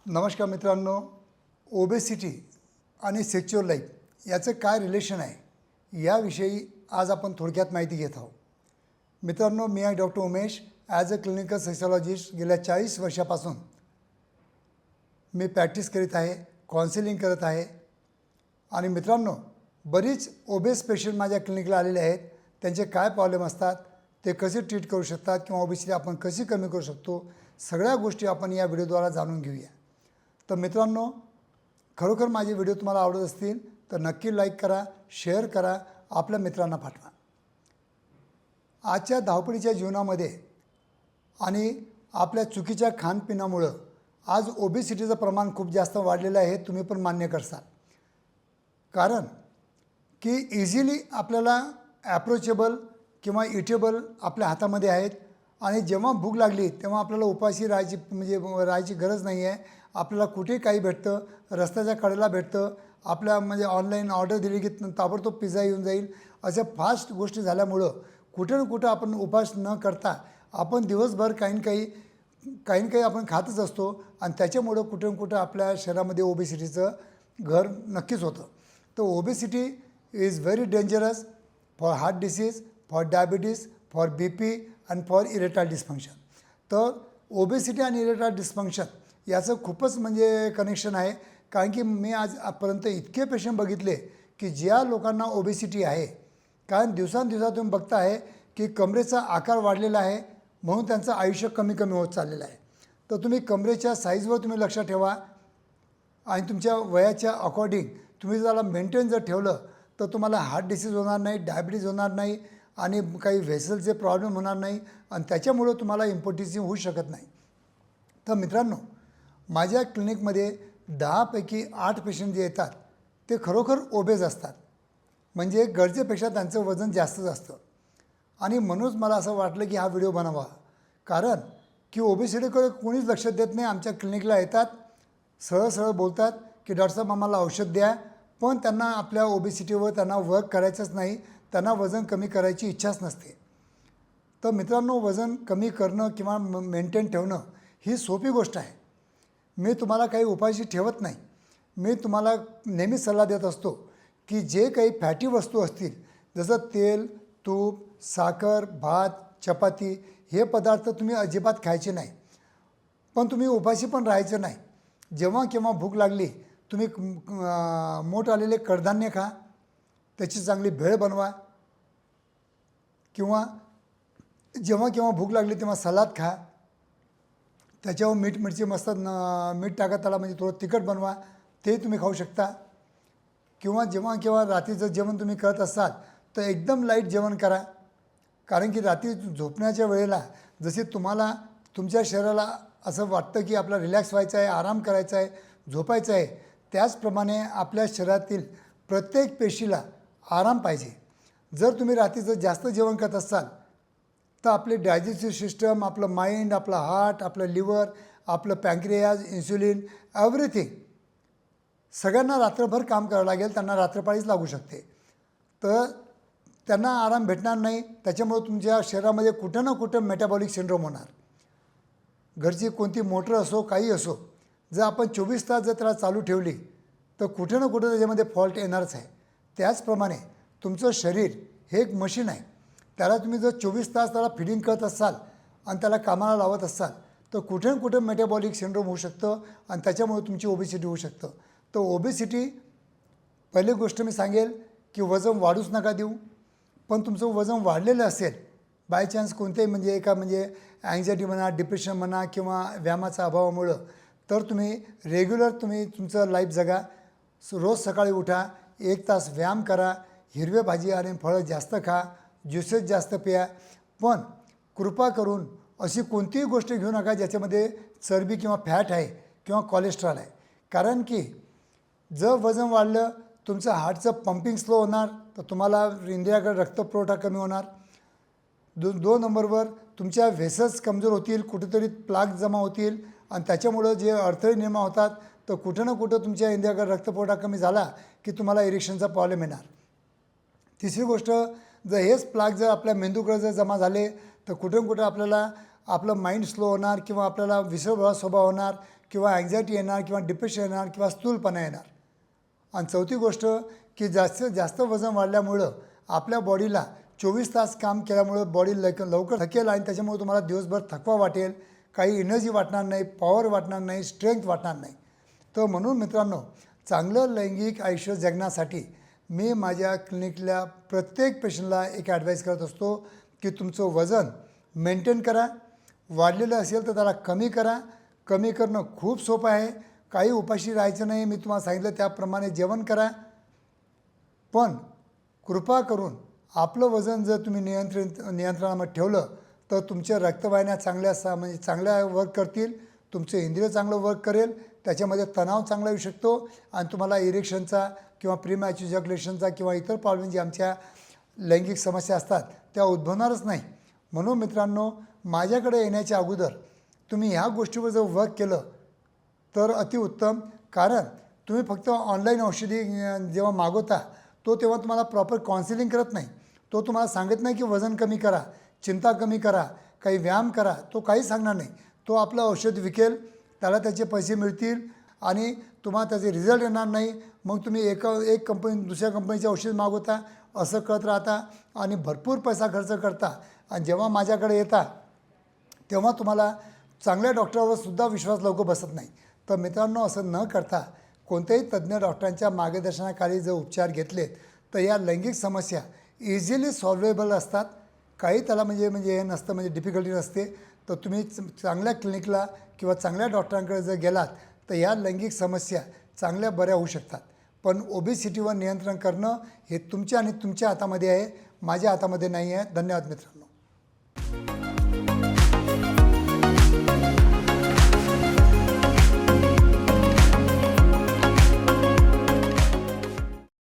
नमस्कार मित्रांनो, ओबेसिटी आणि सेक्शुअल लाईफ याचं काय रिलेशन आहे याविषयी आज आपण थोडक्यात माहिती घेत आहोत. मित्रांनो, मी आहे doctor Umesh. As a clinical sexologist गेल्या 40 वर्षापासून मी प्रॅक्टिस करीत आहे, काउन्सिलिंग करत आहे. आणि मित्रांनो, बरीच ओबेस पेशंट माझ्या क्लिनिकला आलेले आहेत. त्यांचे काय प्रॉब्लेम असतात, ते कसे ट्रीट करू शकतात किंवा ओबेसिटी आपण कशी कमी करू शकतो, सगळ्या गोष्टी आपण या व्हिडिओद्वारा जाणून घेऊया. तर मित्रांनो, खरोखर माझे व्हिडिओ तुम्हाला आवडत असतील तर नक्की लाईक करा, शेअर करा, आपल्या मित्रांना पाठवा. आजच्या धावपळीच्या जीवनामध्ये आणि आपल्या चुकीच्या खानपिनामुळं आज ओबेसिटीचं प्रमाण खूप जास्त वाढलेलं आहे, हे तुम्ही पण मान्य करसाल. कारण की इझिली आपल्याला ॲप्रोचेबल किंवा इटेबल आपल्या हातामध्ये आहेत आणि जेव्हा भूक लागली तेव्हा आपल्याला उपाशी राहायची गरज नाही आहे. आपल्याला कुठे काही भेटतं, रस्त्याच्या कडेला भेटतं, आपल्या ऑनलाईन ऑर्डर दिली की ताबडतोब पिझ्झा येऊन जाईल. अशा फास्ट गोष्टी झाल्यामुळं कुठं ना कुठं आपण उपास न करता आपण दिवसभर काही ना काही आपण खातच असतो आणि त्याच्यामुळं कुठं ना कुठं आपल्या शरीरामध्ये ओबेसिटीचं घर नक्कीच होतं. तर obesity is very dangerous for heart disease, for diabetes, for BP and for erectile dysfunction. तर ओबेसिटी आणि इरेक्टाईल डिस्फंक्शन याचं खूपच कनेक्शन आहे. कारण की मी आजपर्यंत इतके पेशंट बघितले की ज्या लोकांना ओबेसिटी आहे, कारण दिवसांदिवसा तुम्ही बघता आहे की कमरेचा आकार वाढलेला आहे म्हणून त्यांचं आयुष्य कमी कमी होत चाललेलं आहे. तर तुम्ही कमरेच्या साईजवर तुम्ही लक्ष ठेवा आणि तुमच्या वयाच्या अकॉर्डिंग तुम्ही त्याला मेंटेन जर ठेवलं तर तुम्हाला हार्ट डिसीज होणार नाही, डायबिटीज होणार नाही आणि काही व्हेसलचे प्रॉब्लेम होणार नाही आणि त्याच्यामुळं तुम्हाला इम्पोर्टन्सी होऊ शकत नाही. तर मित्रांनो, माझ्या क्लिनिकमध्ये 10 पैकी 8 पेशंट जे येतात ते खरोखर ओबेज असतात, म्हणजे गरजेपेक्षा त्यांचं वजन जास्तच असतं. आणि म्हणूनच मला असं वाटलं की हा व्हिडिओ बनावा. कारण की ओबेसिटीकडे कोणीच लक्ष देत नाही. आमच्या क्लिनिकला येतात, सरळ सरळ बोलतात की डॉक्टर साहेब आम्हाला औषध द्या, पण त्यांना आपल्या ओबेसिटीवर त्यांना वर्क करायचंच नाही, त्यांना वजन कमी करायची इच्छाच नसते. तर मित्रांनो, वजन कमी करणं किंवा मेंटेन ठेवणं ही सोपी गोष्ट आहे. मी तुम्हाला काही उपाशी ठेवत नाही. मी तुम्हाला नेहमीच सल्ला देत असतो की जे काही फॅटी वस्तू असतील, जसं तेल, तूप, साखर, भात, चपाती हे पदार्थ तुम्ही अजिबात खायचे नाही. पण तुम्ही उपाशी पण राहायचं नाही. जेव्हा केव्हा भूक लागली तुम्ही मोठ आलेले कडधान्य खा, त्याची चांगली भेळ बनवा, किंवा जेव्हा केव्हा भूक लागली तेव्हा सलाद खा, त्याच्यावर मीठ मिरची मस्त मीठ टाका त्याला, थोडं तिखट बनवा, ते तुम्ही खाऊ शकता. किंवा जेव्हा केव्हा रात्रीचं जेवण तुम्ही करत असाल तर एकदम लाईट जेवण करा. कारण की रात्री झोपण्याच्या वेळेला जसे तुम्हाला तुमच्या शरीराला असं वाटतं की आपला रिलॅक्स व्हायचं आहे, आराम करायचा आहे, झोपायचं आहे, त्याचप्रमाणे आपल्या शरीरातील प्रत्येक पेशीला आराम पाहिजे. जर तुम्ही रात्रीचं जास्त जेवण करत असाल तर आपले डायजेस्टिव्ह सिस्टम, आपलं माइंड, आपलं हार्ट, आपलं लिव्हर, आपलं पॅन्क्रियाज, इन्सुलिन, एव्हरीथिंग सगळ्यांना रात्रभर काम करावं लागेल. त्यांना रात्रपाळीच लागू शकते. तर त्यांना आराम भेटणार नाही. त्याच्यामुळे तुमच्या शरीरामध्ये कुठं ना कुठं मेटाबॉलिक सिंड्रोम होणार. घरची कोणती मोटर असो, काही असो, जर आपण 24 तास जर त्याला चालू ठेवली तर कुठं ना कुठं त्याच्यामध्ये फॉल्ट येणारच आहे. त्याचप्रमाणे तुमचं शरीर हे एक मशीन आहे. त्याला तुम्ही जर 24 तास त्याला फिडिंग करत असाल आणि त्याला कामाला लावत असाल तर कुठे ना कुठं मेटाबॉलिक सिंड्रोम होऊ शकतं आणि त्याच्यामुळे तुमची ओबेसिटी होऊ शकतं. तर ओबेसिटी, पहिली गोष्ट मी सांगेल की वजन वाढूच नका देऊ. पण तुमचं वजन वाढलेलं असेल बाय चान्स कोणतेही अँझायटी म्हणा, डिप्रेशन म्हणा किंवा व्यायामाच्या अभावामुळं, तर तुम्ही रेग्युलर तुमचं लाईफ जगा. रोज सकाळी उठा, 1 तास व्यायाम करा, हिरवे भाजी आणि फळं जास्त खा, ज्युसेस जास्त प्या. पण कृपा करून अशी कोणतीही गोष्ट घेऊ नका ज्याच्यामध्ये चरबी किंवा फॅट आहे किंवा कोलेस्ट्रॉल आहे. कारण की जर वजन वाढलं तुमचं हार्टचं पंपिंग स्लो होणार, तर तुम्हाला इंद्रियाकडे रक्तपुरवठा कमी होणार. 2 नंबरवर तुमच्या व्हेसल्स कमजोर होतील, कुठेतरी प्लाग जमा होतील आणि त्याच्यामुळं जे अडथळे निर्माण होतात, तर कुठं ना कुठं तुमच्या इंद्रियाकडे रक्तपुरवठा कमी झाला की तुम्हाला इरेक्शनचा प्रॉब्लेम येणार. तिसरी गोष्ट, जर हेच प्लाग जर आपल्या मेंदूकडे जर जमा झाले तर कुठं ना कुठं आपल्याला आपलं माइंड स्लो होणार किंवा आपल्याला विसरभोळा स्वभाव होणार किंवा अँझायटी येणार किंवा डिप्रेशन येणार किंवा स्थूलपणा येणार. आणि चौथी गोष्ट की जास्तीत जास्त वजन वाढल्यामुळं आपल्या बॉडीला 24 तास काम केल्यामुळं बॉडी लवकर थकेल आणि त्याच्यामुळे तुम्हाला दिवसभर थकवा वाटेल, काही एनर्जी वाटणार नाही, पॉवर वाटणार नाही, स्ट्रेंथ वाटणार नाही. तर म्हणून मित्रांनो, चांगलं लैंगिक आयुष्य जगण्यासाठी मी माझ्या क्लिनिकल्या प्रत्येक पेशंटला एक ॲडवाईस करत असतो की तुमचं वजन मेंटेन करा, वाढलेलं असेल तर त्याला कमी करा. कमी करणं खूप सोपं आहे. काही उपाशी राहायचं नाही. मी तुम्हाला सांगितलं त्याप्रमाणे जेवण करा. पण कृपा करून आपलं वजन जर तुम्ही नियंत्रणामध्ये ठेवलं तर तुमच्या रक्तवाहिन्या चांगल्या वर्क करतील, तुमचं इंद्रिय चांगलं वर्क करेल, त्याच्यामध्ये तणाव चांगला येऊ शकतो आणि तुम्हाला इरेक्शनचा किंवा प्रीमॅच्युअर इजॅक्युलेशनचा किंवा इतर प्रॉब्लेम जे आमच्या लैंगिक समस्या असतात त्या उद्भवणारच नाही. म्हणून मित्रांनो, माझ्याकडे येण्याच्या अगोदर तुम्ही ह्या गोष्टीवर जर वर्क केलं तर अतिउत्तम. कारण तुम्ही फक्त ऑनलाईन औषधी जेव्हा मागवता तो तेव्हा तुम्हाला प्रॉपर काउन्सिलिंग करत नाही. तो तुम्हाला सांगत नाही की वजन कमी करा, चिंता कमी करा, काही व्यायाम करा. तो काही सांगणार नाही. तो आपलं औषध विकेल, त्याला त्याचे पैसे मिळतील आणि तुम्हाला त्याचे रिझल्ट येणार नाही. मग तुम्ही एक कंपनी दुसऱ्या कंपनीचे औषध मागवता, असं करत राहता आणि भरपूर पैसा खर्च करता. आणि जेव्हा माझ्याकडे येता तेव्हा तुम्हाला चांगल्या डॉक्टरवर सुद्धा विश्वास लवकर बसत नाही. तर मित्रांनो, असं न करता कोणत्याही तज्ज्ञ डॉक्टरांच्या मार्गदर्शनाखाली जर उपचार घेतलेत तर या लैंगिक समस्या इझिली सॉल्वेबल असतात. काही त्याला म्हणजे हे नसतं, म्हणजे डिफिकल्टी नसते. तर तुम्ही चांगल्या क्लिनिकला किंवा चांगल्या डॉक्टरांकडे जर गेलात तर या लैंगिक समस्या चांगल्या बऱ्या होऊ शकतात. पण ओबेसिटीवर नियंत्रण करणं हे तुमच्या आणि तुमच्या हातामध्ये आहे, माझ्या हातामध्ये नाही आहे. धन्यवाद मित्रांनो.